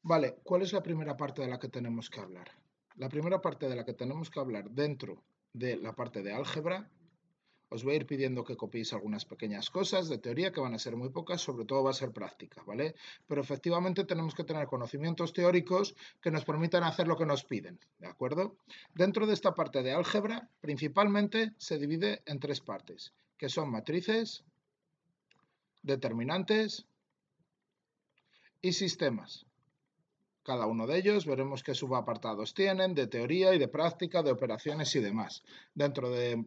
Vale, ¿cuál es la primera parte de la que tenemos que hablar? La primera parte de la que tenemos que hablar dentro de la parte de álgebra, os voy a ir pidiendo que copiéis algunas pequeñas cosas de teoría que van a ser muy pocas, sobre todo va a ser práctica, ¿vale? Pero efectivamente tenemos que tener conocimientos teóricos que nos permitan hacer lo que nos piden, ¿de acuerdo? Dentro de esta parte de álgebra, principalmente se divide en tres partes, que son matrices, determinantes y sistemas. Cada uno de ellos veremos qué subapartados tienen, de teoría y de práctica, de operaciones y demás. Dentro de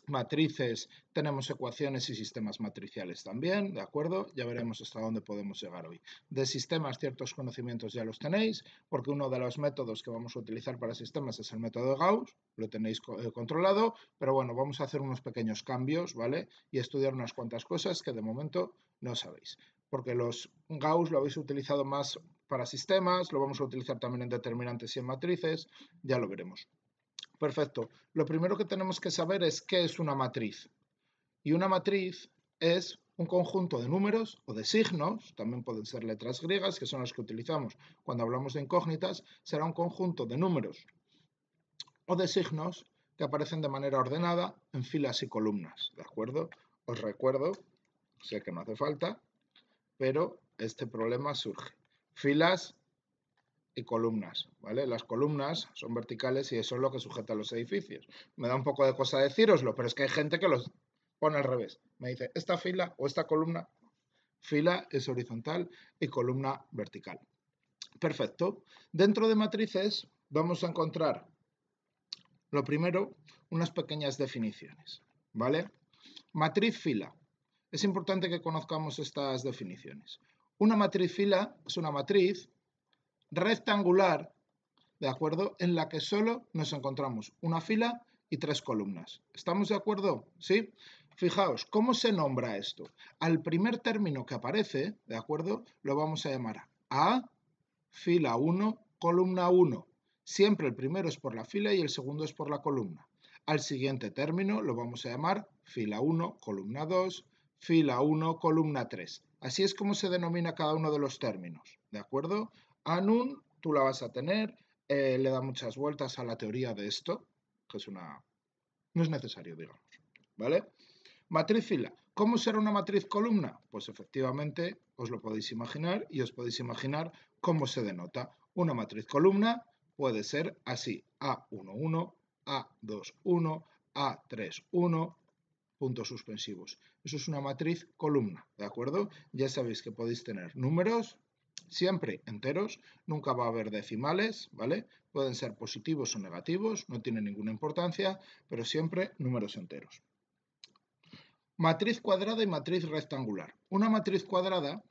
matrices tenemos ecuaciones y sistemas matriciales también, ¿de acuerdo? Ya veremos hasta dónde podemos llegar hoy. De sistemas ciertos conocimientos ya los tenéis, porque uno de los métodos que vamos a utilizar para sistemas es el método de Gauss, lo tenéis controlado, pero bueno, vamos a hacer unos pequeños cambios, ¿vale? Y estudiar unas cuantas cosas que de momento no sabéis, porque los Gauss lo habéis utilizado más para sistemas, lo vamos a utilizar también en determinantes y en matrices, ya lo veremos. Perfecto. Lo primero que tenemos que saber es qué es una matriz. Y una matriz es un conjunto de números o de signos, también pueden ser letras griegas, que son las que utilizamos cuando hablamos de incógnitas, será un conjunto de números o de signos que aparecen de manera ordenada en filas y columnas, ¿de acuerdo? Os recuerdo, sé que no hace falta, pero este problema surge. Filas y columnas, ¿vale? Las columnas son verticales y eso es lo que sujeta a los edificios. Me da un poco de cosa decíroslo, pero es que hay gente que los pone al revés. Me dice, esta fila o esta columna, fila es horizontal y columna vertical. Perfecto. Dentro de matrices vamos a encontrar, lo primero, unas pequeñas definiciones, ¿vale? Matriz fila. Es importante que conozcamos estas definiciones. Una matriz fila es una matriz rectangular, ¿de acuerdo? En la que solo nos encontramos una fila y tres columnas. ¿Estamos de acuerdo? ¿Sí? Fijaos, ¿cómo se nombra esto? Al primer término que aparece, ¿de acuerdo? Lo vamos a llamar A, fila 1, columna 1. Siempre el primero es por la fila y el segundo es por la columna. Al siguiente término lo vamos a llamar fila 1, columna 2, fila 1, columna 3. Así es como se denomina cada uno de los términos, ¿de acuerdo? Anun, tú la vas a tener, le da muchas vueltas a la teoría de esto, que es una... no es necesario, digamos, ¿vale? Matriz fila. ¿Cómo será una matriz columna? Pues efectivamente os lo podéis imaginar y os podéis imaginar cómo se denota. Una matriz columna puede ser así, A11, A21, A31, puntos suspensivos. Eso es una matriz columna, ¿de acuerdo? Ya sabéis que podéis tener números siempre enteros, nunca va a haber decimales, ¿vale? Pueden ser positivos o negativos, no tiene ninguna importancia, pero siempre números enteros. Matriz cuadrada y matriz rectangular. Una matriz cuadrada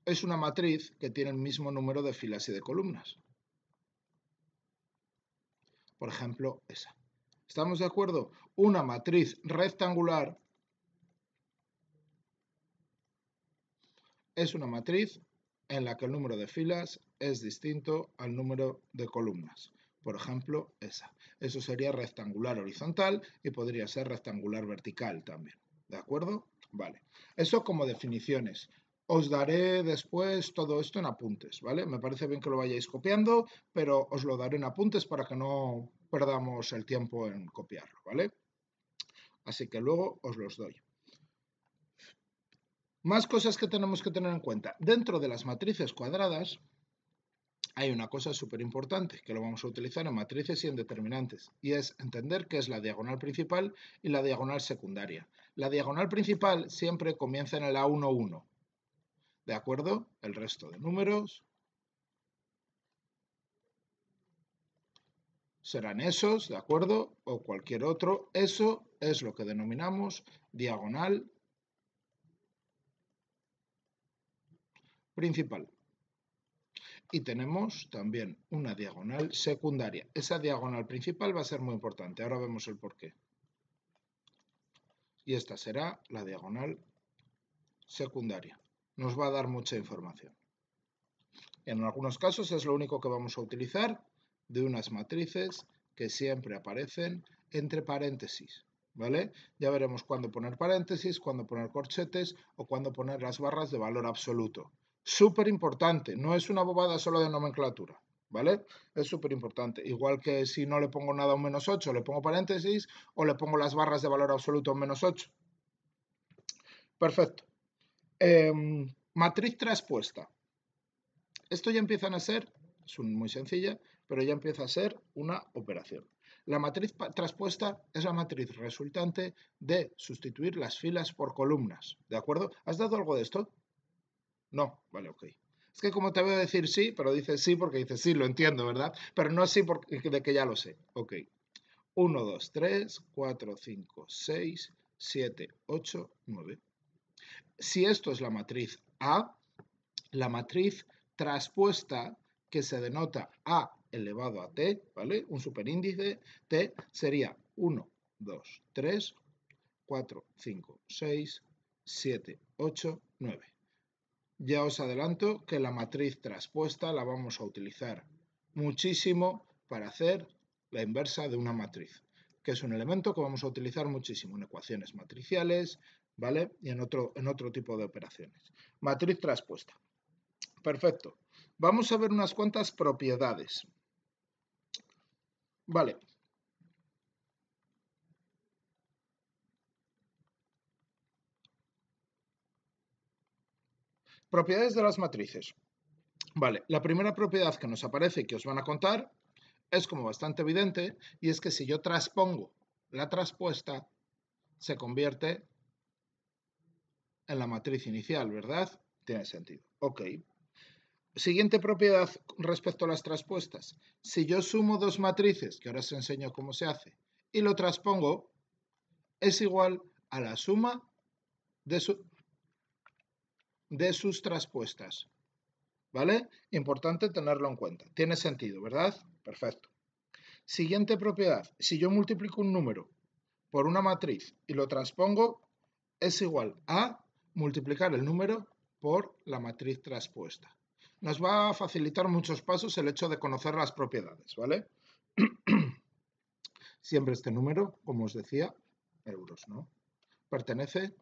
es una matriz que tiene el mismo número de filas y de columnas. Por ejemplo, esa. ¿Estamos de acuerdo? Una matriz rectangular es una matriz en la que el número de filas es distinto al número de columnas. Por ejemplo, esa. Eso sería rectangular horizontal y podría ser rectangular vertical también. ¿De acuerdo? Vale. Eso como definiciones. Os daré después todo esto en apuntes, ¿vale? Me parece bien que lo vayáis copiando, pero os lo daré en apuntes para que no perdamos el tiempo en copiarlo, ¿vale? Así que luego os los doy. Más cosas que tenemos que tener en cuenta. Dentro de las matrices cuadradas hay una cosa súper importante que lo vamos a utilizar en matrices y en determinantes, y es entender qué es la diagonal principal y la diagonal secundaria. La diagonal principal siempre comienza en el A11, ¿de acuerdo? El resto de números serán esos, ¿de acuerdo? O cualquier otro. Eso es lo que denominamos diagonal principal. Y tenemos también una diagonal secundaria. Esa diagonal principal va a ser muy importante. Ahora vemos el porqué. Y esta será la diagonal secundaria. Nos va a dar mucha información. En algunos casos es lo único que vamos a utilizar de unas matrices que siempre aparecen entre paréntesis. ¿vale? Ya veremos cuándo poner paréntesis, cuándo poner corchetes o cuándo poner las barras de valor absoluto. Súper importante, no es una bobada solo de nomenclatura, ¿vale? Es súper importante. Igual que si no le pongo nada a un -8, le pongo paréntesis o le pongo las barras de valor absoluto a un -8. Perfecto. Matriz traspuesta. Esto ya empiezan a ser, es muy sencilla, pero ya empieza a ser una operación. La matriz traspuesta es la matriz resultante de sustituir las filas por columnas, ¿de acuerdo? ¿Has dado algo de esto? No, vale, ok. Es que como te veo decir sí, pero dices sí porque dices sí, lo entiendo, ¿verdad? Pero no es sí porque, de que ya lo sé. Ok. 1, 2, 3, 4, 5, 6, 7, 8, 9. Si esto es la matriz A, la matriz traspuesta que se denota A elevado a T, ¿vale? Un superíndice T sería 1, 2, 3, 4, 5, 6, 7, 8, 9. Ya os adelanto que la matriz traspuesta la vamos a utilizar muchísimo para hacer la inversa de una matriz, que es un elemento que vamos a utilizar muchísimo en ecuaciones matriciales, ¿vale? Y en otro tipo de operaciones. Matriz traspuesta. Perfecto. Vamos a ver unas cuantas propiedades. Vale. Propiedades de las matrices. Vale, la primera propiedad que nos aparece y que os van a contar es como bastante evidente, y es que si yo transpongo la traspuesta, se convierte en la matriz inicial, ¿verdad? Tiene sentido. Ok. Siguiente propiedad respecto a las traspuestas. Si yo sumo dos matrices, que ahora os enseño cómo se hace, y lo transpongo, es igual a la suma de sus traspuestas. ¿Vale? Importante tenerlo en cuenta. Tiene sentido, ¿verdad? Perfecto. Siguiente propiedad. Si yo multiplico un número por una matriz y lo transpongo, es igual a multiplicar el número por la matriz traspuesta. Nos va a facilitar muchos pasos el hecho de conocer las propiedades, ¿vale? Siempre este número, como os decía, euros, ¿no? Pertenece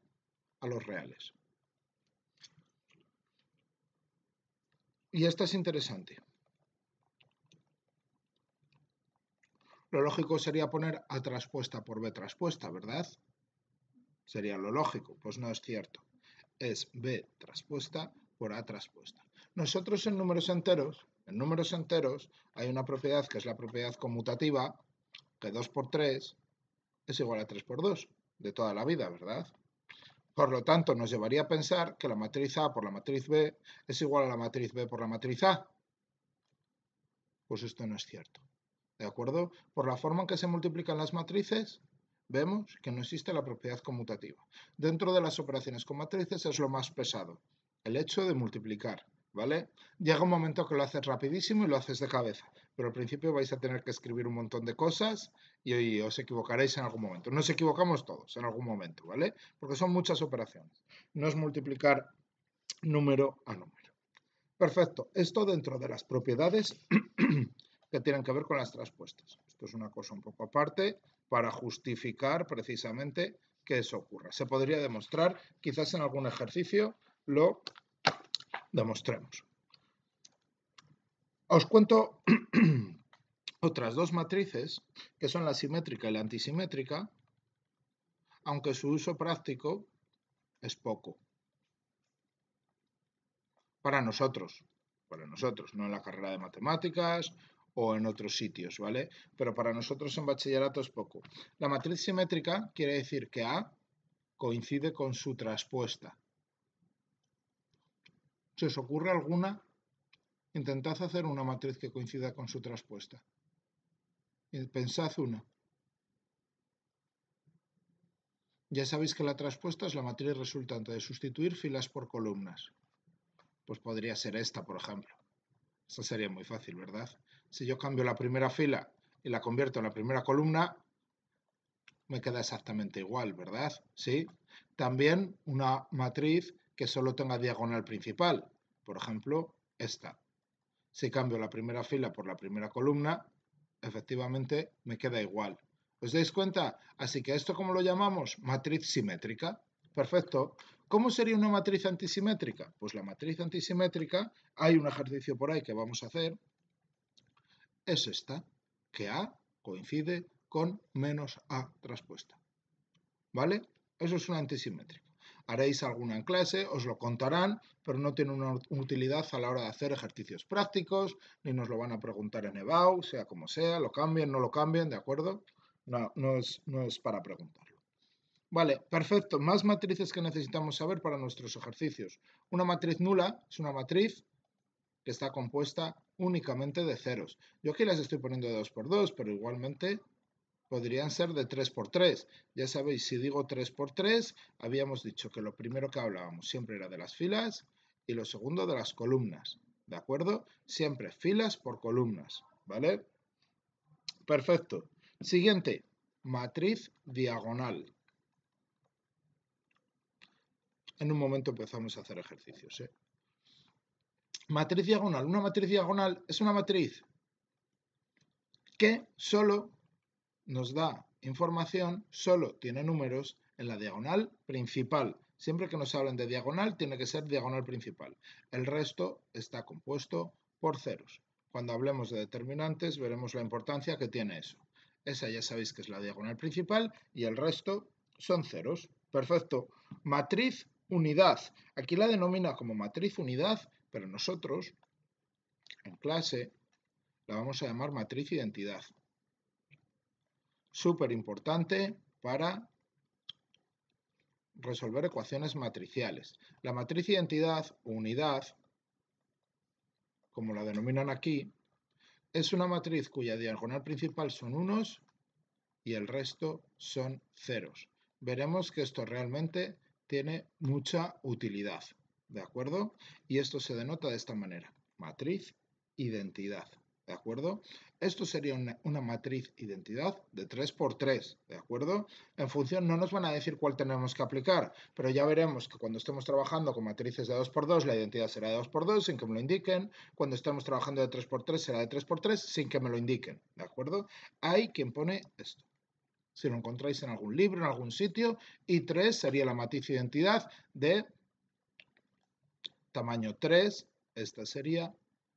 a los reales. Y esta es interesante. Lo lógico sería poner A traspuesta por B traspuesta, ¿verdad? Sería lo lógico. Pues no es cierto. Es B traspuesta por A traspuesta. Nosotros en números enteros hay una propiedad que es la propiedad conmutativa, que 2 por 3 es igual a 3 por 2, de toda la vida, ¿verdad? Por lo tanto, nos llevaría a pensar que la matriz A por la matriz B es igual a la matriz B por la matriz A. Pues esto no es cierto. ¿De acuerdo? Por la forma en que se multiplican las matrices, vemos que no existe la propiedad conmutativa. Dentro de las operaciones con matrices es lo más pesado, el hecho de multiplicar, ¿vale? Llega un momento que lo haces rapidísimo y lo haces de cabeza, pero al principio vais a tener que escribir un montón de cosas y os equivocaréis en algún momento. Nos equivocamos todos en algún momento, ¿vale? Porque son muchas operaciones. No es multiplicar número a número. Perfecto. Esto dentro de las propiedades que tienen que ver con las traspuestas. Esto es una cosa un poco aparte para justificar precisamente que eso ocurra. Se podría demostrar, quizás en algún ejercicio lo demostremos. Os cuento otras dos matrices, que son la simétrica y la antisimétrica, aunque su uso práctico es poco. Para nosotros, no en la carrera de matemáticas o en otros sitios, ¿vale? Pero para nosotros en bachillerato es poco. La matriz simétrica quiere decir que A coincide con su traspuesta. ¿Se os ocurre alguna? Intentad hacer una matriz que coincida con su traspuesta. Pensad una. Ya sabéis que la traspuesta es la matriz resultante de sustituir filas por columnas. Pues podría ser esta, por ejemplo. Esta sería muy fácil, ¿verdad? Si yo cambio la primera fila y la convierto en la primera columna, me queda exactamente igual, ¿verdad? Sí. También una matriz que solo tenga diagonal principal. Por ejemplo, esta. Si cambio la primera fila por la primera columna, efectivamente me queda igual. ¿Os dais cuenta? Así que esto, ¿cómo lo llamamos? Matriz simétrica. Perfecto. ¿Cómo sería una matriz antisimétrica? Pues la matriz antisimétrica, hay un ejercicio por ahí que vamos a hacer, es esta, que A coincide con menos A traspuesta. ¿Vale? Eso es una antisimétrica. Haréis alguna en clase, os lo contarán, pero no tiene una utilidad a la hora de hacer ejercicios prácticos, ni nos lo van a preguntar en EBAU, sea como sea, lo cambien, no lo cambien, ¿de acuerdo? No es para preguntarlo. Vale, perfecto. Más matrices que necesitamos saber para nuestros ejercicios. Una matriz nula es una matriz que está compuesta únicamente de ceros. Yo aquí las estoy poniendo de 2 por 2, pero igualmente podrían ser de 3 por 3. Ya sabéis, si digo 3 por 3, habíamos dicho que lo primero que hablábamos siempre era de las filas y lo segundo de las columnas. ¿De acuerdo? Siempre filas por columnas. ¿Vale? Perfecto. Siguiente, matriz diagonal. En un momento empezamos a hacer ejercicios. Matriz diagonal. Una matriz diagonal es una matriz que solo nos da información, solo tiene números en la diagonal principal. Siempre que nos hablen de diagonal, tiene que ser diagonal principal. El resto está compuesto por ceros. Cuando hablemos de determinantes, veremos la importancia que tiene eso. Esa ya sabéis que es la diagonal principal y el resto son ceros. Perfecto. Matriz unidad. Aquí la denomina como matriz unidad, pero nosotros en clase la vamos a llamar matriz identidad. Súper importante para resolver ecuaciones matriciales. La matriz identidad o unidad, como la denominan aquí, es una matriz cuya diagonal principal son unos y el resto son ceros. Veremos que esto realmente tiene mucha utilidad, ¿de acuerdo? Y esto se denota de esta manera, matriz identidad. ¿De acuerdo? Esto sería una matriz identidad de 3 por 3, ¿de acuerdo? En función, no nos van a decir cuál tenemos que aplicar, pero ya veremos que cuando estemos trabajando con matrices de 2 por 2, la identidad será de 2 por 2 sin que me lo indiquen. Cuando estemos trabajando de 3 por 3, será de 3 por 3 sin que me lo indiquen, ¿de acuerdo? Hay quien pone esto. Si lo encontráis en algún libro, en algún sitio, y 3 sería la matriz identidad de tamaño 3, esta sería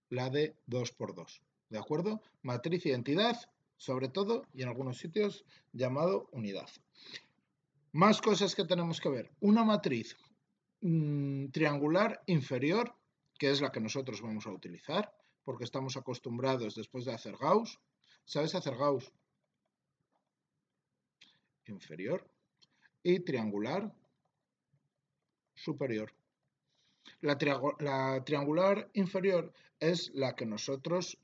la de 2 por 2. ¿De acuerdo? Matriz identidad, sobre todo, y en algunos sitios llamado unidad. Más cosas que tenemos que ver. Una matriz triangular inferior, que es la que nosotros vamos a utilizar, porque estamos acostumbrados después de hacer Gauss. ¿Sabes hacer Gauss? Inferior. Y triangular superior. La triangular inferior es la que nosotros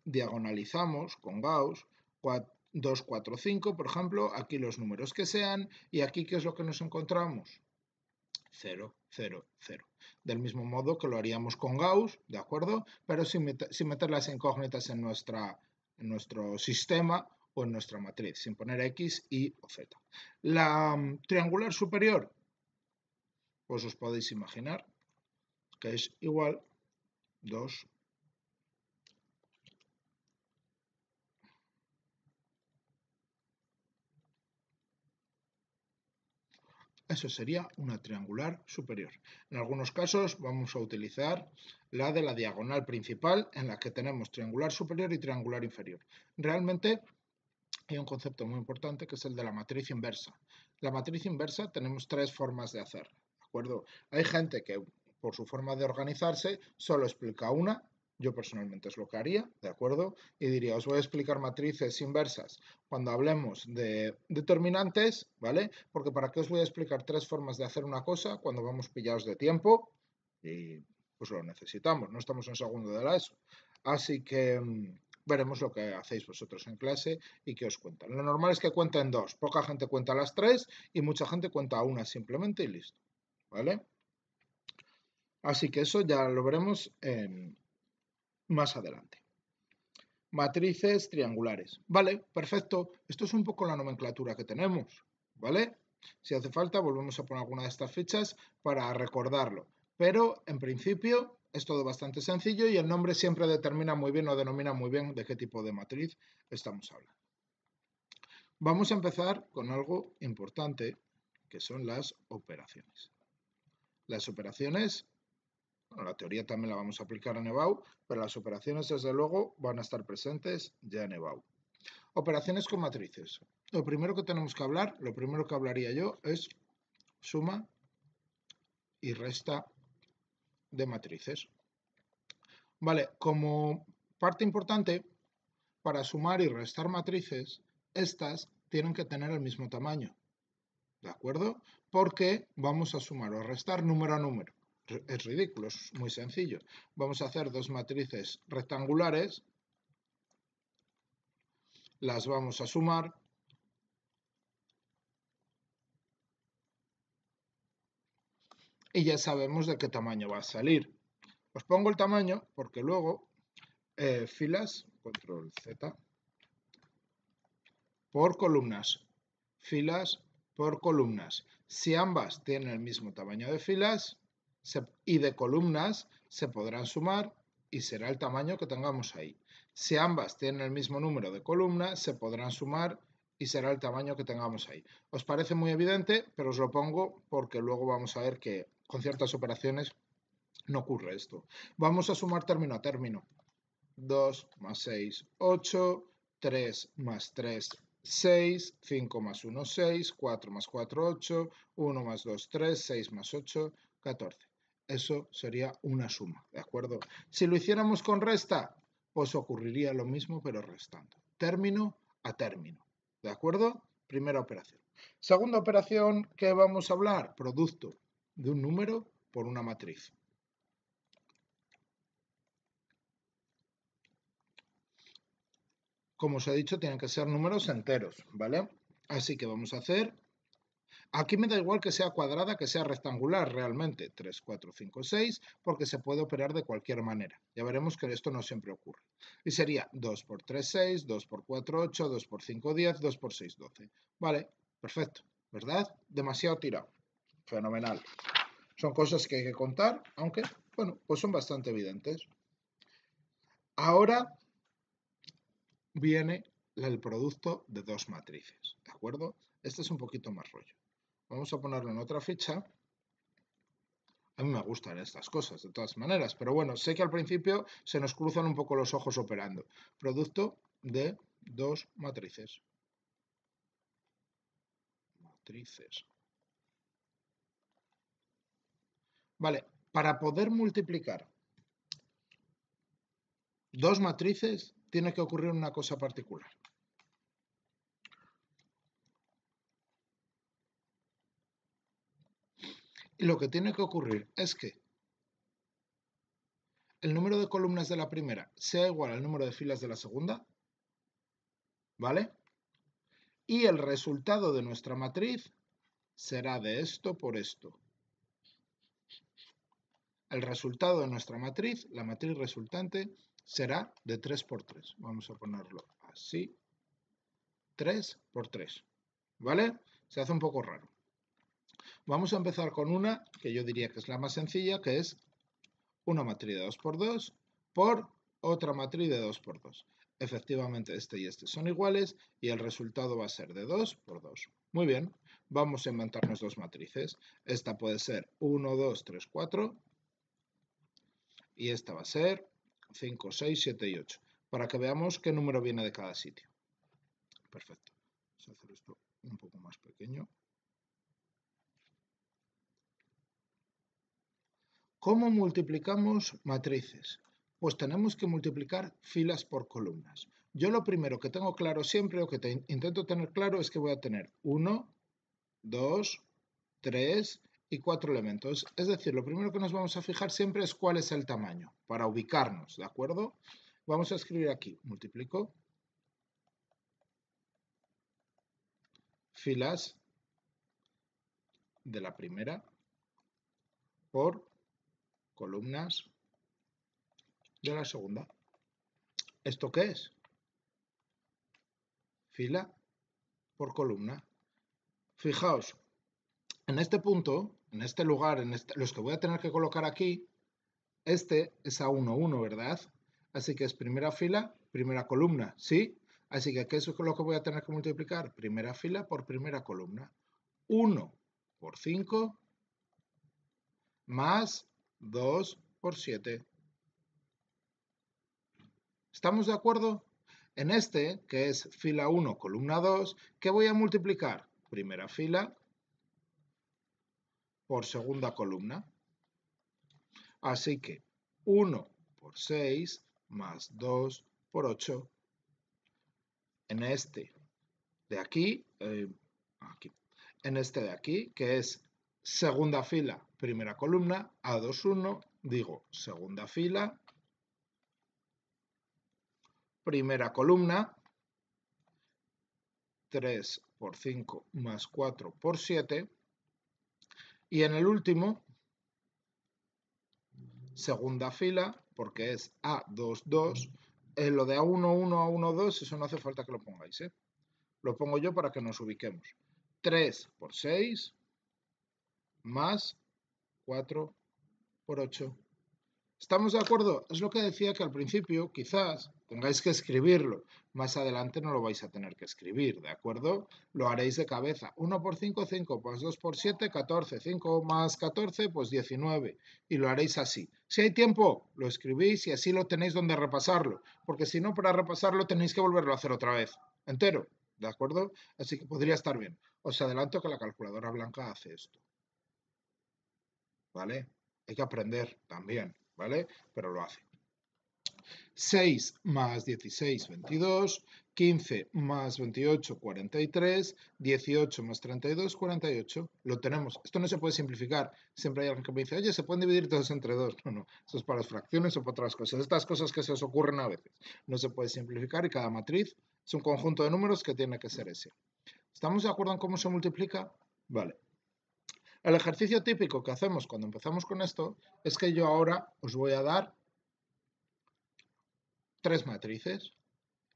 diagonalizamos con Gauss, 2, 4, 5, por ejemplo, aquí los números que sean, y aquí ¿qué es lo que nos encontramos? 0, 0, 0. Del mismo modo que lo haríamos con Gauss, ¿de acuerdo? Pero sin meter las incógnitas en nuestro sistema o en nuestra matriz, sin poner X, Y o Z. La triangular superior, pues os podéis imaginar que es igual 2. Eso sería una triangular superior. En algunos casos vamos a utilizar la de la diagonal principal, en la que tenemos triangular superior y triangular inferior. Realmente hay un concepto muy importante que es el de la matriz inversa. La matriz inversa tenemos 3 formas de hacer, ¿de acuerdo? Hay gente que por su forma de organizarse solo explica una. Yo personalmente es lo que haría, ¿de acuerdo? Y diría, os voy a explicar matrices inversas cuando hablemos de determinantes, ¿vale? Porque ¿para qué os voy a explicar 3 formas de hacer una cosa cuando vamos pillados de tiempo? Y pues lo necesitamos, no estamos en segundo de la ESO. Así que veremos lo que hacéis vosotros en clase y qué os cuentan. Lo normal es que cuenten 2, poca gente cuenta las 3 y mucha gente cuenta una simplemente y listo, ¿vale? Así que eso ya lo veremos más adelante. Matrices triangulares. Vale, perfecto. Esto es un poco la nomenclatura que tenemos, ¿vale? Si hace falta, volvemos a poner alguna de estas fichas para recordarlo. Pero, en principio, es todo bastante sencillo y el nombre siempre determina muy bien o denomina muy bien de qué tipo de matriz estamos hablando. Vamos a empezar con algo importante, que son las operaciones. Las operaciones, bueno, la teoría también la vamos a aplicar en EBAU, pero las operaciones desde luego van a estar presentes ya en EBAU. Operaciones con matrices. Lo primero que tenemos que hablar, lo primero que hablaría yo es suma y resta de matrices. Vale, como parte importante, para sumar y restar matrices, estas tienen que tener el mismo tamaño, ¿de acuerdo? Porque vamos a sumar o restar número a número. Es ridículo, es muy sencillo. Vamos a hacer dos matrices rectangulares, las vamos a sumar y ya sabemos de qué tamaño va a salir. Os pongo el tamaño porque luego filas, control Z, por columnas, filas por columnas. Si ambas tienen el mismo tamaño de filas y de columnas, se podrán sumar y será el tamaño que tengamos ahí. Si ambas tienen el mismo número de columnas, se podrán sumar y será el tamaño que tengamos ahí. Os parece muy evidente, pero os lo pongo porque luego vamos a ver que con ciertas operaciones no ocurre esto. Vamos a sumar término a término. 2 más 6, 8, 3 más 3, 6, 5 más 1, 6, 4 más 4, 8, 1 más 2, 3, 6 más 8, 14. Eso sería una suma, ¿de acuerdo? Si lo hiciéramos con resta, pues ocurriría lo mismo, pero restando. Término a término, ¿de acuerdo? Primera operación. Segunda operación que vamos a hablar, producto de un número por una matriz. Como os he dicho, tienen que ser números enteros, ¿vale? Así que vamos a hacer... Aquí me da igual que sea cuadrada, que sea rectangular realmente. 3, 4, 5, 6, porque se puede operar de cualquier manera. Ya veremos que esto no siempre ocurre. Y sería 2 por 3, 6, 2 por 4, 8, 2 por 5, 10, 2 por 6, 12. Vale, perfecto, ¿verdad? Demasiado tirado. Fenomenal. Son cosas que hay que contar, aunque, bueno, pues son bastante evidentes. Ahora viene el producto de dos matrices, ¿de acuerdo? Este es un poquito más rollo. Vamos a ponerlo en otra ficha. A mí me gustan estas cosas, de todas maneras, pero bueno, sé que al principio se nos cruzan un poco los ojos operando. Producto de dos matrices. Matrices. Vale, para poder multiplicar dos matrices tiene que ocurrir una cosa particular. Y lo que tiene que ocurrir es que el número de columnas de la primera sea igual al número de filas de la segunda, ¿vale? Y el resultado de nuestra matriz será de esto por esto. El resultado de nuestra matriz, la matriz resultante, será de 3 por 3. Vamos a ponerlo así. 3 por 3. ¿Vale? Se hace un poco raro. Vamos a empezar con una que yo diría que es la más sencilla, que es una matriz de 2 por 2 por otra matriz de 2 por 2. Efectivamente, este y este son iguales y el resultado va a ser de 2 por 2. Muy bien, vamos a inventarnos dos matrices. Esta puede ser 1, 2, 3, 4 y esta va a ser 5, 6, 7 y 8, para que veamos qué número viene de cada sitio. Perfecto. Vamos a hacer esto un poco más pequeño. ¿Cómo multiplicamos matrices? Pues tenemos que multiplicar filas por columnas. Yo lo primero que tengo claro siempre, o que intento tener claro, es que voy a tener 1, 2, 3 y 4 elementos. Es decir, lo primero que nos vamos a fijar siempre es cuál es el tamaño, para ubicarnos, ¿de acuerdo? Vamos a escribir aquí, multiplico filas de la primera por columnas de la segunda. ¿Esto qué es? Fila por columna. Fijaos, en este punto, en este lugar, los que voy a tener que colocar aquí, este es A1, 1, ¿verdad? Así que es primera fila, primera columna, ¿sí? Así que, ¿qué es lo que voy a tener que multiplicar? Primera fila por primera columna. 1 por 5 más 2 por 7. ¿Estamos de acuerdo? En este, que es fila 1, columna 2, ¿qué voy a multiplicar? Primera fila por segunda columna. Así que 1 por 6 más 2 por 8. En este de aquí, en este de aquí, que es segunda fila, primera columna, A21, digo segunda fila, primera columna, 3 por 5 más 4 por 7, y en el último, segunda fila, porque es A22, lo de A11, A12, eso no hace falta que lo pongáis, lo pongo yo para que nos ubiquemos. 3 por 6 más 4 por 8. ¿Estamos de acuerdo? Es lo que decía que al principio quizás tengáis que escribirlo. Más adelante no lo vais a tener que escribir, ¿de acuerdo? Lo haréis de cabeza. 1 por 5, 5, pues 2 por 7, 14. 5 más 14, pues 19. Y lo haréis así. Si hay tiempo, lo escribís y así lo tenéis donde repasarlo. Porque si no, para repasarlo tenéis que volverlo a hacer otra vez. Entero, ¿de acuerdo? Así que podría estar bien. Os adelanto que la calculadora blanca hace esto. ¿Vale? Hay que aprender también, ¿vale? Pero lo hace. 6 más 16, 22, 15 más 28, 43, 18 más 32, 48. Lo tenemos. Esto no se puede simplificar. Siempre hay alguien que me dice, oye, ¿se pueden dividir todos entre 2? No, no. Eso es para las fracciones o para otras cosas. Estas cosas que se os ocurren a veces. No se puede simplificar y cada matriz es un conjunto de números que tiene que ser ese. ¿Estamos de acuerdo en cómo se multiplica? Vale. El ejercicio típico que hacemos cuando empezamos con esto es que yo ahora os voy a dar 3 matrices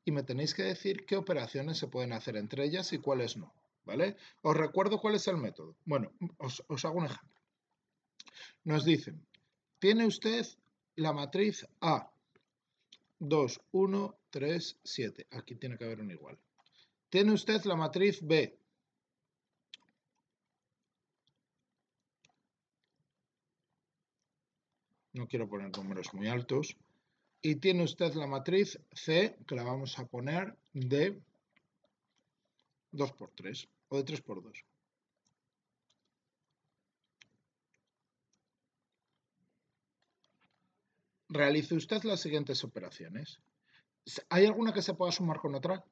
y me tenéis que decir qué operaciones se pueden hacer entre ellas y cuáles no, ¿vale? Os recuerdo cuál es el método. Bueno, os hago un ejemplo. Nos dicen, tiene usted la matriz A, 2, 1, 3, 7. Aquí tiene que haber un igual. Tiene usted la matriz B. No quiero poner números muy altos. Y tiene usted la matriz C, que la vamos a poner de 2 por 3 o de 3 por 2. Realice usted las siguientes operaciones. ¿Hay alguna que se pueda sumar con otra?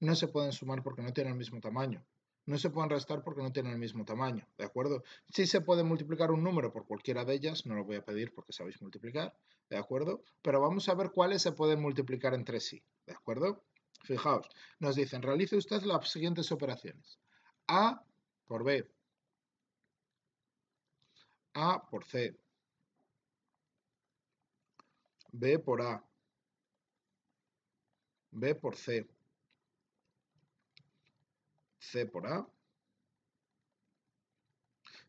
No se pueden sumar porque no tienen el mismo tamaño. No se pueden restar porque no tienen el mismo tamaño, ¿de acuerdo? Sí se puede multiplicar un número por cualquiera de ellas, no lo voy a pedir porque sabéis multiplicar, ¿de acuerdo? Pero vamos a ver cuáles se pueden multiplicar entre sí, ¿de acuerdo? Fijaos, nos dicen, realice usted las siguientes operaciones. A por B, A por C, B por A, B por C, C por A,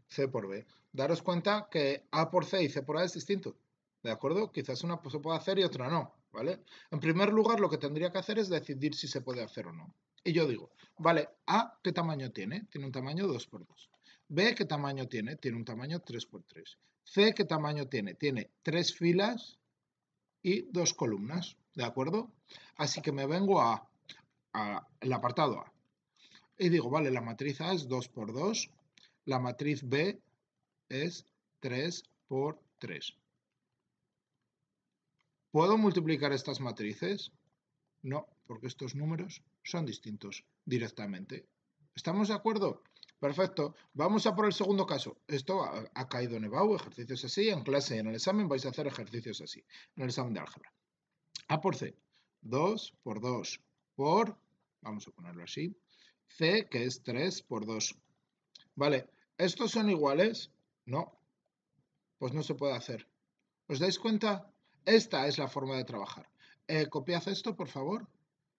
C por B. Daros cuenta que A por C y C por A es distinto, ¿de acuerdo? Quizás una se puede hacer y otra no, ¿vale? En primer lugar, lo que tendría que hacer es decidir si se puede hacer o no. Y yo digo, vale, A, ¿qué tamaño tiene? Tiene un tamaño 2 por 2. B, ¿qué tamaño tiene? Tiene un tamaño 3 por 3. C, ¿qué tamaño tiene? Tiene 3 filas y 2 columnas, ¿de acuerdo? Así que me vengo a el apartado A. Y digo, vale, la matriz A es 2 por 2, la matriz B es 3 por 3. ¿Puedo multiplicar estas matrices? No, porque estos números son distintos directamente. ¿Estamos de acuerdo? Perfecto. Vamos a por el segundo caso. Esto ha caído en EBAU, ejercicios así. En clase y en el examen vais a hacer ejercicios así. En el examen de álgebra. A por C. 2 por 2 por... Vamos a ponerlo así. C, que es 3 por 2. Vale. ¿Estos son iguales? No. Pues no se puede hacer. ¿Os dais cuenta? Esta es la forma de trabajar. Copiad esto, por favor,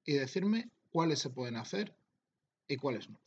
y decirme cuáles se pueden hacer y cuáles no.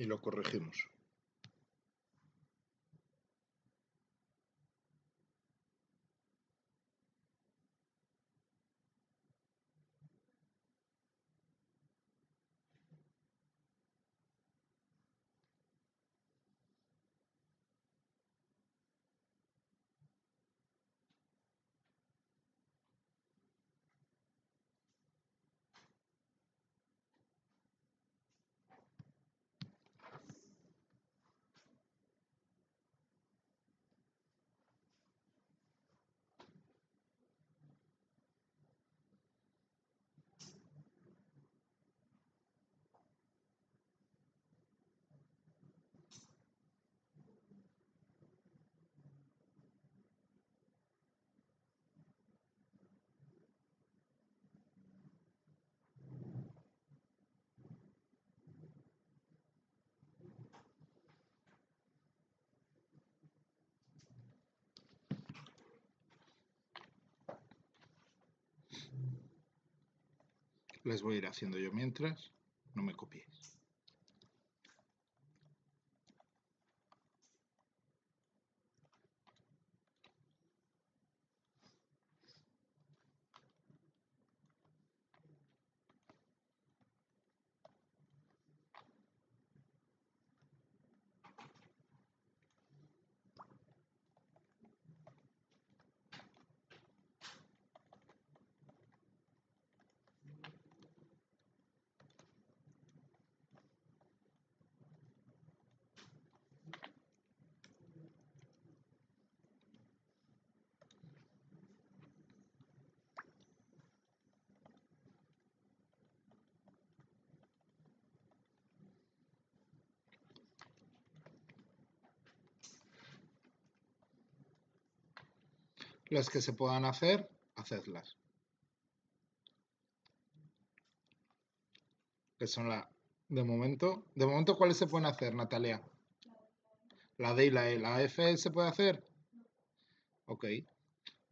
y lo corregimos. Les voy a ir haciendo yo mientras, no me copiéis. Las que se puedan hacer, hacedlas. Que son de momento, ¿cuáles se pueden hacer, Natalia? La D y la E. ¿La F se puede hacer? Ok.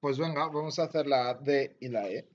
Pues venga, vamos a hacer la D y la E.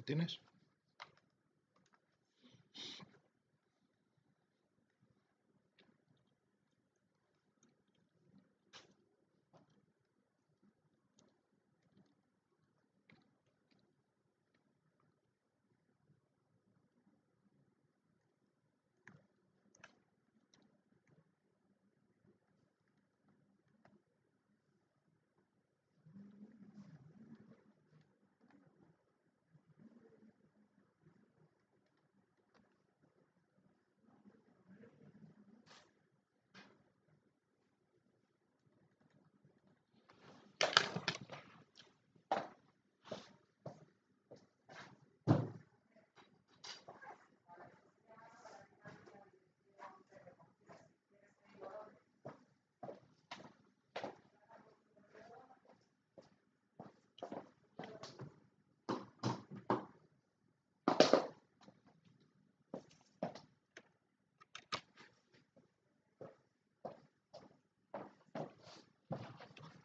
¿Lo tienes?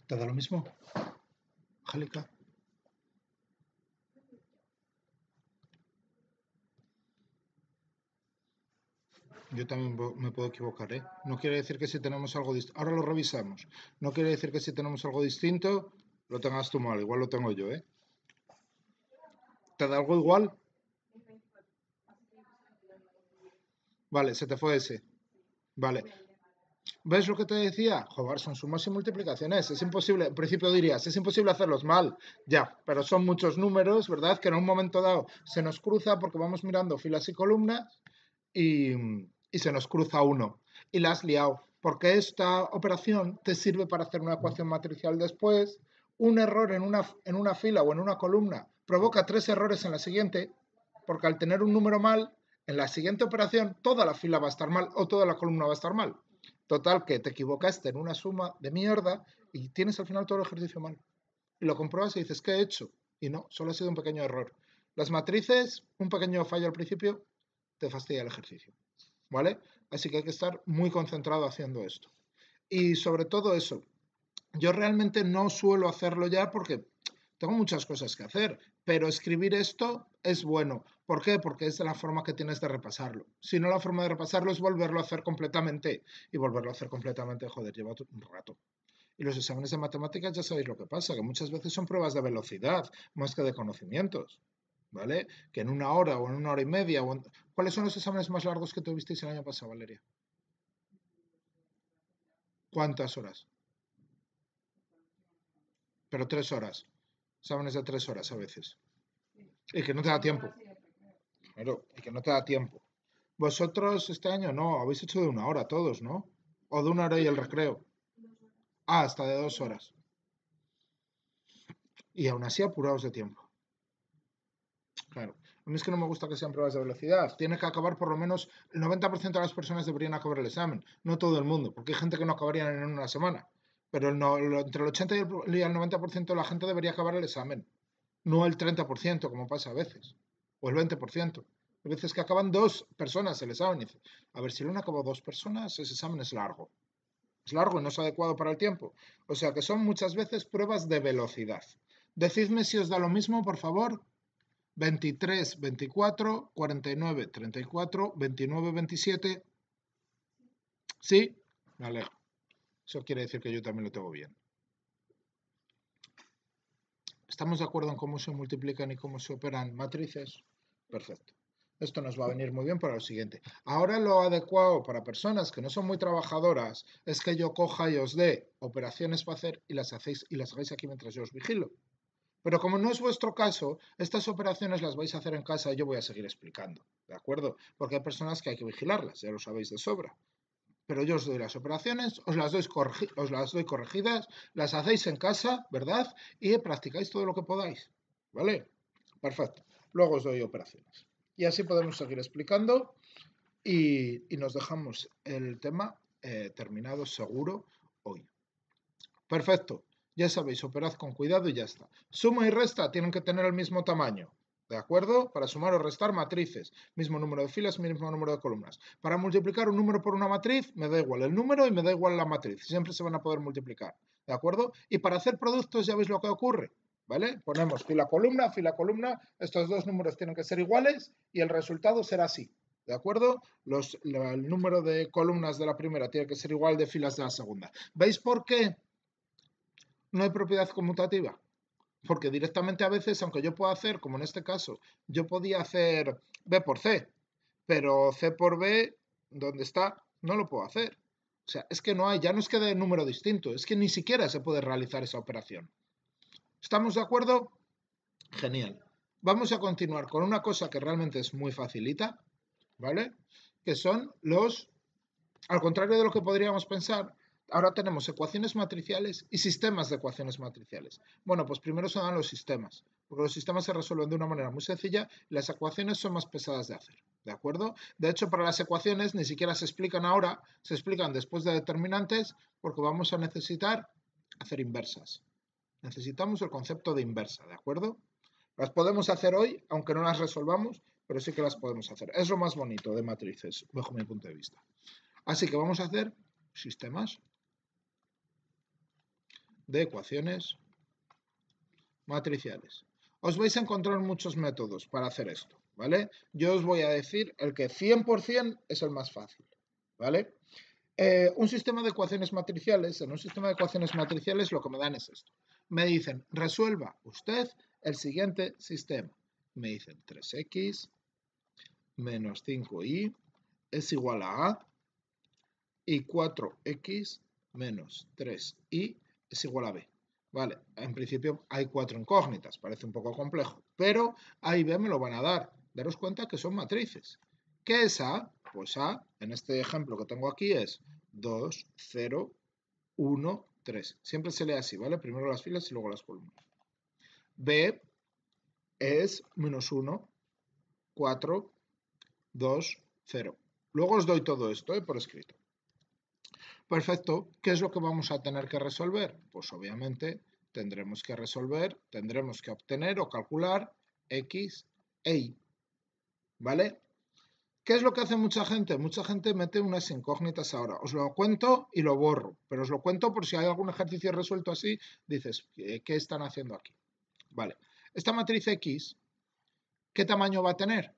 ¿Te da lo mismo, Angélica? Yo también me puedo equivocar, ¿eh? No quiere decir que si tenemos algo distinto... Ahora lo revisamos. No quiere decir que si tenemos algo distinto lo tengas tú mal. Igual lo tengo yo, ¿eh? ¿Te da algo igual? Vale, se te fue ese. Vale. ¿Ves lo que te decía? Joder, son sumas y multiplicaciones. Es imposible. En principio dirías, es imposible hacerlos mal. Ya, pero son muchos números, ¿verdad? Que en un momento dado se nos cruza porque vamos mirando filas y columnas y, y se nos cruza uno. Y la has liado. Porque esta operación te sirve para hacer una ecuación matricial después. Un error en una fila o en una columna provoca 3 errores en la siguiente, porque al tener un número mal, en la siguiente operación toda la fila va a estar mal o toda la columna va a estar mal. Total, que te equivocaste en una suma de mierda y tienes al final todo el ejercicio mal. Y lo compruebas y dices, ¿qué he hecho? Y no, solo ha sido un pequeño error. Las matrices, un pequeño fallo al principio, te fastidia el ejercicio. ¿Vale? Así que hay que estar muy concentrado haciendo esto. Y sobre todo eso, yo realmente no suelo hacerlo ya porque tengo muchas cosas que hacer, pero escribir esto es bueno. ¿Por qué? Porque es de la forma que tienes de repasarlo. Si no, la forma de repasarlo es volverlo a hacer completamente. Y volverlo a hacer completamente, joder, lleva un rato. Y los exámenes de matemáticas ya sabéis lo que pasa, que muchas veces son pruebas de velocidad más que de conocimientos. ¿Vale? Que en una hora o en una hora y media. ¿Cuáles son los exámenes más largos que tuvisteis el año pasado, Valeria? ¿Cuántas horas? Pero 3 horas. Exámenes de 3 horas a veces. Y que no te da tiempo. Claro, y que no te da tiempo. Vosotros este año no, habéis hecho de 1 hora todos, ¿no? O de 1 hora y el recreo. Ah, hasta de 2 horas. Y aún así apurados de tiempo. Claro. A mí es que no me gusta que sean pruebas de velocidad. Tiene que acabar por lo menos el 90% de las personas deberían acabar el examen. No todo el mundo, porque hay gente que no acabaría en una semana. Pero entre el 80 y el 90% de la gente debería acabar el examen. No el 30%, como pasa a veces. O el 20%. Hay veces que acaban 2 personas el examen. Y dice, a ver, si lo han acabado 2 personas, ese examen es largo. Es largo y no es adecuado para el tiempo. O sea que son muchas veces pruebas de velocidad. Decidme si os da lo mismo, por favor. 23, 24, 49, 34, 29, 27. ¿Sí? Me alegro. Eso quiere decir que yo también lo tengo bien. ¿Estamos de acuerdo en cómo se multiplican y cómo se operan matrices? Perfecto. Esto nos va a venir muy bien para lo siguiente. Ahora lo adecuado para personas que no son muy trabajadoras es que yo coja y os dé operaciones para hacer y las hagáis aquí mientras yo os vigilo. Pero como no es vuestro caso, estas operaciones las vais a hacer en casa y yo voy a seguir explicando, ¿de acuerdo? Porque hay personas que hay que vigilarlas, ya lo sabéis de sobra. Pero yo os doy las operaciones, os las doy corregidas, las hacéis en casa, ¿verdad? Y practicáis todo lo que podáis, ¿vale? Perfecto. Luego os doy operaciones. Y así podemos seguir explicando y nos dejamos el tema terminado seguro hoy. Perfecto. Ya sabéis, operad con cuidado y ya está. Suma y resta tienen que tener el mismo tamaño. ¿De acuerdo? Para sumar o restar matrices. Mismo número de filas, mismo número de columnas. Para multiplicar un número por una matriz, me da igual el número y me da igual la matriz. Siempre se van a poder multiplicar. ¿De acuerdo? Y para hacer productos, ya veis lo que ocurre. ¿vale? Ponemos fila, columna, estos dos números tienen que ser iguales y el resultado será así, ¿de acuerdo? El número de columnas de la primera tiene que ser igual de filas de la segunda. ¿Veis por qué no hay propiedad conmutativa? Porque directamente a veces, aunque yo pueda hacer, como en este caso, yo podía hacer B por C, pero C por B, ¿dónde está? No lo puedo hacer. O sea, es que no hay, ya no es que de número distinto, es que ni siquiera se puede realizar esa operación. ¿Estamos de acuerdo? Genial. Vamos a continuar con una cosa que realmente es muy facilita, ¿vale? Que son al contrario de lo que podríamos pensar, ahora tenemos ecuaciones matriciales y sistemas de ecuaciones matriciales. Bueno, pues primero se dan los sistemas, porque los sistemas se resuelven de una manera muy sencilla y las ecuaciones son más pesadas de hacer, ¿de acuerdo? De hecho, para las ecuaciones ni siquiera se explican ahora, se explican después de determinantes, porque vamos a necesitar hacer inversas. Necesitamos el concepto de inversa, ¿de acuerdo? Las podemos hacer hoy, aunque no las resolvamos, pero sí que las podemos hacer. Es lo más bonito de matrices, bajo mi punto de vista. Así que vamos a hacer sistemas de ecuaciones matriciales. Os vais a encontrar muchos métodos para hacer esto, ¿vale? Yo os voy a decir el que 100% es el más fácil, ¿vale? Un sistema de ecuaciones matriciales, en un sistema de ecuaciones matriciales lo que me dan es esto. Me dicen, resuelva usted el siguiente sistema. Me dicen 3x menos 5y es igual a y 4x menos 3y es igual a b. Vale, en principio hay 4 incógnitas, parece un poco complejo, pero A y B me lo van a dar. Daros cuenta que son matrices. ¿Qué es A? Pues A, en este ejemplo que tengo aquí, es 2, 0, 1, 3. Siempre se lee así, ¿vale? Primero las filas y luego las columnas. B es menos 1, 4, 2, 0. Luego os doy todo esto por escrito. Perfecto. ¿Qué es lo que vamos a tener que resolver? Pues obviamente tendremos que obtener o calcular x e y. ¿Vale? ¿Qué es lo que hace mucha gente? Mucha gente mete unas incógnitas ahora. Os lo cuento y lo borro, pero os lo cuento por si hay algún ejercicio resuelto así, dices, ¿qué están haciendo aquí? Vale. Esta matriz X, ¿qué tamaño va a tener?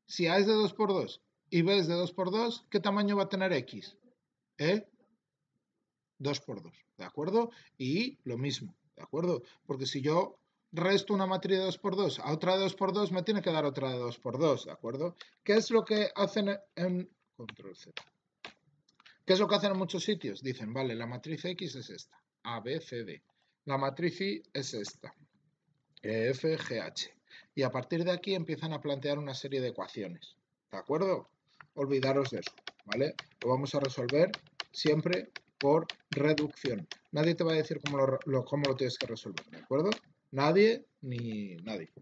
Si A es de 2 por 2 y B es de 2 por 2, ¿qué tamaño va a tener X? 2 por 2, ¿de acuerdo? Y lo mismo, ¿de acuerdo? Porque si yo resto una matriz de 2 por 2 a otra de 2 por 2, me tiene que dar otra de 2 por 2, ¿de acuerdo? ¿Qué es lo que hacen en control Z? ¿Qué es lo que hacen en muchos sitios? Dicen, vale, la matriz X es esta, A, B, C, D. La matriz Y es esta, E, F, G, H. Y a partir de aquí empiezan a plantear una serie de ecuaciones, ¿de acuerdo? Olvidaros de eso, ¿vale? Lo vamos a resolver siempre por reducción. Nadie te va a decir cómo lo tienes que resolver, ¿de acuerdo? Nadie ni nadie.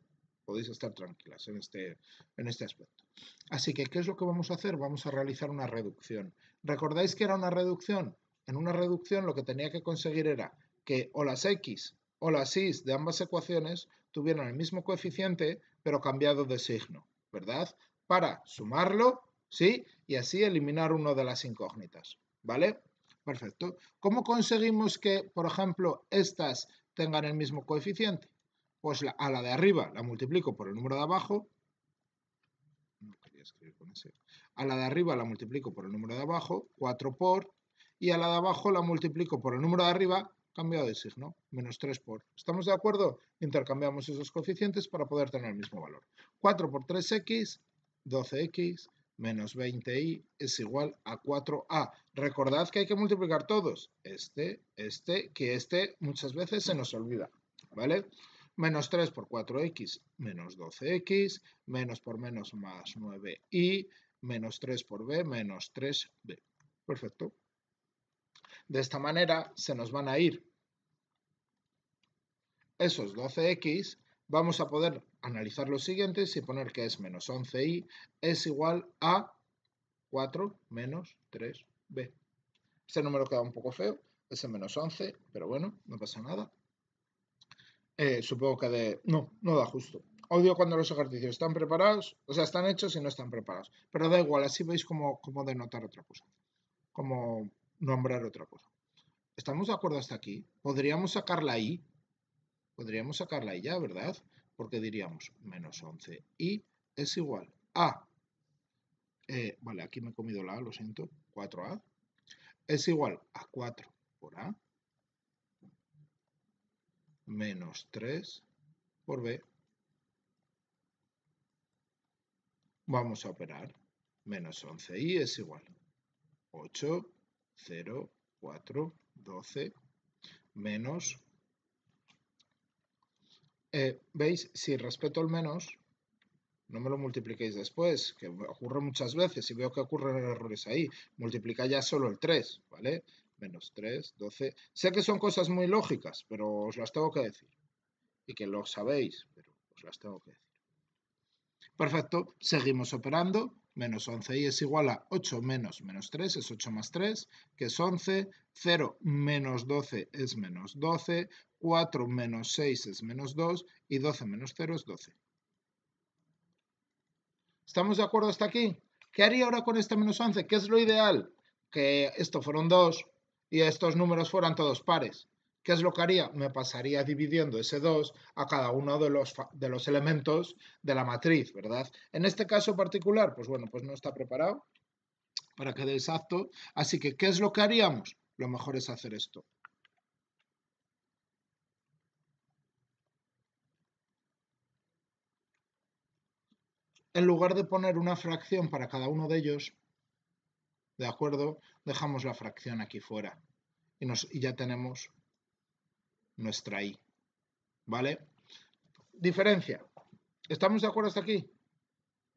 Podéis estar tranquilas en este aspecto. Así que, ¿qué es lo que vamos a hacer? Vamos a realizar una reducción. ¿Recordáis que era una reducción? En una reducción lo que tenía que conseguir era que o las x o las y de ambas ecuaciones tuvieran el mismo coeficiente, pero cambiado de signo, ¿verdad? Para sumarlo, ¿sí? Y así eliminar uno de las incógnitas, ¿vale? Perfecto. ¿Cómo conseguimos que, por ejemplo, estas tengan el mismo coeficiente? Pues a la de arriba la multiplico por el número de abajo. No quería escribir con ese. A la de arriba la multiplico por el número de abajo, 4 por, y a la de abajo la multiplico por el número de arriba, cambiado de signo, menos 3 por. ¿Estamos de acuerdo? Intercambiamos esos coeficientes para poder tener el mismo valor. 4 por 3x, 12x, menos 20y es igual a 4a. Recordad que hay que multiplicar todos. Que muchas veces se nos olvida, ¿vale? Menos 3 por 4x, menos 12x, menos por menos más 9y, menos 3 por b, menos 3b. Perfecto. De esta manera se nos van a ir esos 12x. Vamos a poder analizar los siguientes y poner que es menos 11y es igual a 4 menos 3b. Este número queda un poco feo, ese menos 11, pero bueno, no pasa nada. Supongo que no da justo. Odio cuando los ejercicios están preparados, o sea, están hechos y no están preparados. Pero da igual, así veis cómo denotar otra cosa. Como nombrar otra cosa. ¿Estamos de acuerdo hasta aquí? Podríamos sacar la y. Podríamos sacar la y ya, ¿verdad? Porque diríamos menos 11y es igual a... vale, aquí me he comido la a, lo siento. 4a. Es igual a 4 por a menos 3 por b. Vamos a operar. Menos 11y es igual a 8, 0, 4, 12, menos... ¿veis? Si respeto el menos, no me lo multipliquéis después, que ocurre muchas veces y veo que ocurren errores ahí. Multiplica ya solo el 3, ¿vale? Menos 3, 12. Sé que son cosas muy lógicas, pero os las tengo que decir. Y que lo sabéis, pero os las tengo que decir. Perfecto, seguimos operando. Menos 11y es igual a 8 menos 3, es 8 más 3, que es 11. 0 menos 12 es menos 12. 4 menos 6 es menos 2. Y 12 menos 0 es 12. ¿Estamos de acuerdo hasta aquí? ¿Qué haría ahora con este menos 11? ¿Qué es lo ideal? Que esto fueron 2 y estos números fueran todos pares. ¿Qué es lo que haría? Me pasaría dividiendo ese 2 a cada uno de los elementos de la matriz, ¿verdad? En este caso particular, pues bueno, pues no está preparado para que dé exacto. Así que, ¿qué es lo que haríamos? Lo mejor es hacer esto. En lugar de poner una fracción para cada uno de ellos, ¿de acuerdo? Dejamos la fracción aquí fuera y ya tenemos nuestra i, ¿vale? Diferencia. ¿Estamos de acuerdo hasta aquí?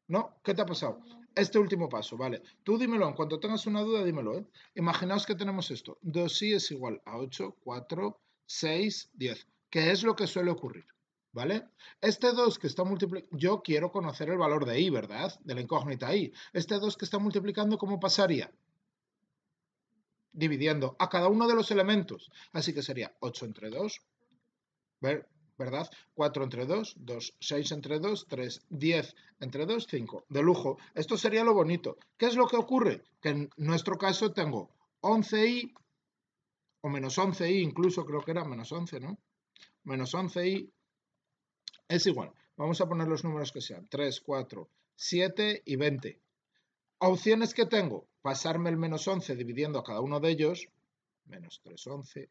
¿No? ¿Qué te ha pasado? Este último paso, vale. Tú dímelo, en cuanto tengas una duda, dímelo, ¿eh? Imaginaos que tenemos esto. 2i es igual a 8, 4, 6, 10. ¿Qué es lo que suele ocurrir? ¿Vale? Este 2 que está multiplicando... Yo quiero conocer el valor de i, ¿verdad? De la incógnita i. Este 2 que está multiplicando, ¿cómo pasaría? Dividiendo a cada uno de los elementos. Así que sería 8 entre 2, ¿verdad? 4 entre 2, 2, 6 entre 2, 3, 10 entre 2, 5. De lujo. Esto sería lo bonito. ¿Qué es lo que ocurre? Que en nuestro caso tengo 11i, o menos 11i, incluso creo que era menos 11, ¿no? Menos 11i es igual. Vamos a poner los números que sean. 3, 4, 7 y 20. Opciones que tengo. Pasarme el menos 11 dividiendo a cada uno de ellos. Menos 3, 11.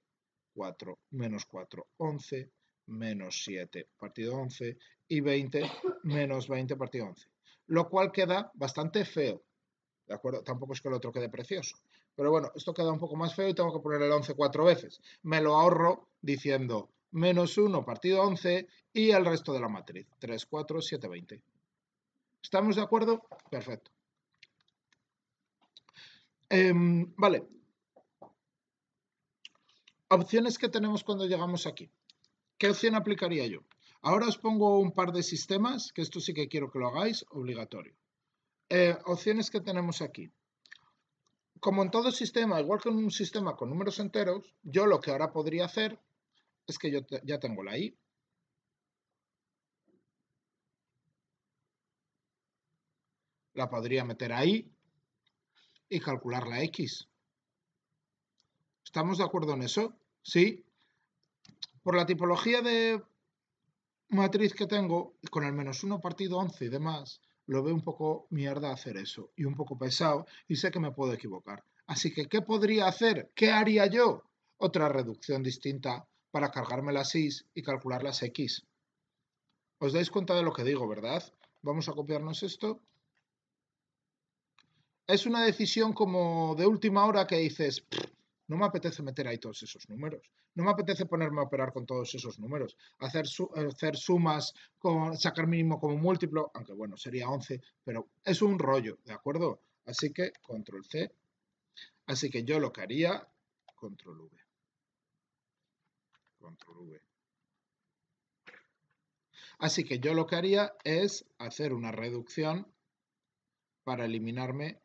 4, menos 4, 11, menos 7 partido 11 y 20 menos 20 partido 11. Lo cual queda bastante feo, ¿de acuerdo? Tampoco es que el otro quede precioso. Pero bueno, esto queda un poco más feo y tengo que poner el 11 4 veces. Me lo ahorro diciendo menos 1 partido 11 y el resto de la matriz. 3, 4, 7, 20. ¿Estamos de acuerdo? Perfecto. Vale. Opciones que tenemos cuando llegamos aquí. ¿Qué opción aplicaría yo? Ahora os pongo un par de sistemas, que esto sí que quiero que lo hagáis, obligatorio. Opciones que tenemos aquí. Como en todo sistema, igual que en un sistema con números enteros, yo lo que ahora podría hacer es que yo ya tengo la i. La podría meter ahí y calcular la x. ¿Estamos de acuerdo en eso? Sí. Por la tipología de matriz que tengo, con el menos 1 partido 11 y demás, lo veo un poco mierda hacer eso y un poco pesado y sé que me puedo equivocar. Así que, ¿qué podría hacer? ¿Qué haría yo? Otra reducción distinta para cargarme las y y calcular las x. ¿Os dais cuenta de lo que digo, verdad? Vamos a copiarnos esto. Es una decisión como de última hora que dices, no me apetece meter ahí todos esos números. No me apetece ponerme a operar con todos esos números. Hacer sumas, sacar mínimo como múltiplo, aunque bueno, sería 11, pero es un rollo, ¿de acuerdo? Así que control C. Así que yo lo que haría, control V. Control V. Así que yo lo que haría es hacer una reducción para eliminarme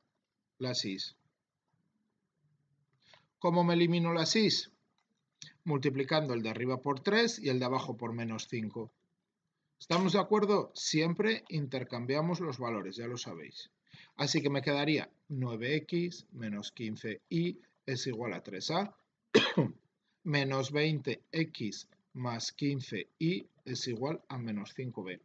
las i's. ¿Cómo me elimino las i's? Multiplicando el de arriba por 3 y el de abajo por menos 5. ¿Estamos de acuerdo? Siempre intercambiamos los valores, ya lo sabéis. Así que me quedaría 9x menos 15y es igual a 3a, menos 20x más 15y es igual a menos 5b.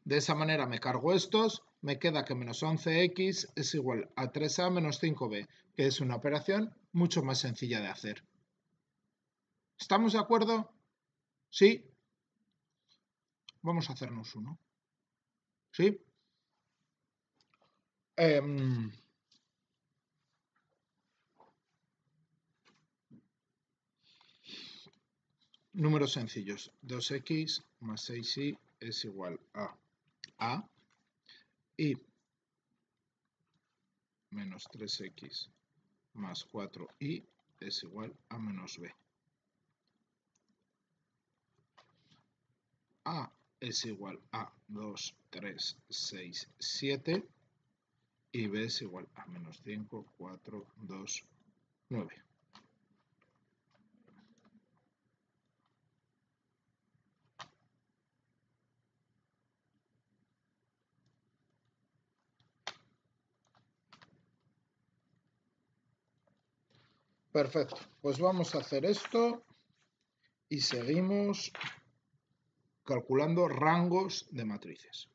De esa manera me cargo estos, me queda que menos 11x es igual a 3a menos 5b, que es una operación mucho más sencilla de hacer. ¿Estamos de acuerdo? ¿Sí? Vamos a hacernos uno. ¿Sí? Números sencillos. 2x más 6y es igual a y menos 3x más 4y es igual a menos b. A es igual a 2, 3, 6, 7 y b es igual a menos 5, 4, 2, 9. Perfecto, pues vamos a hacer esto y seguimos calculando rangos de matrices.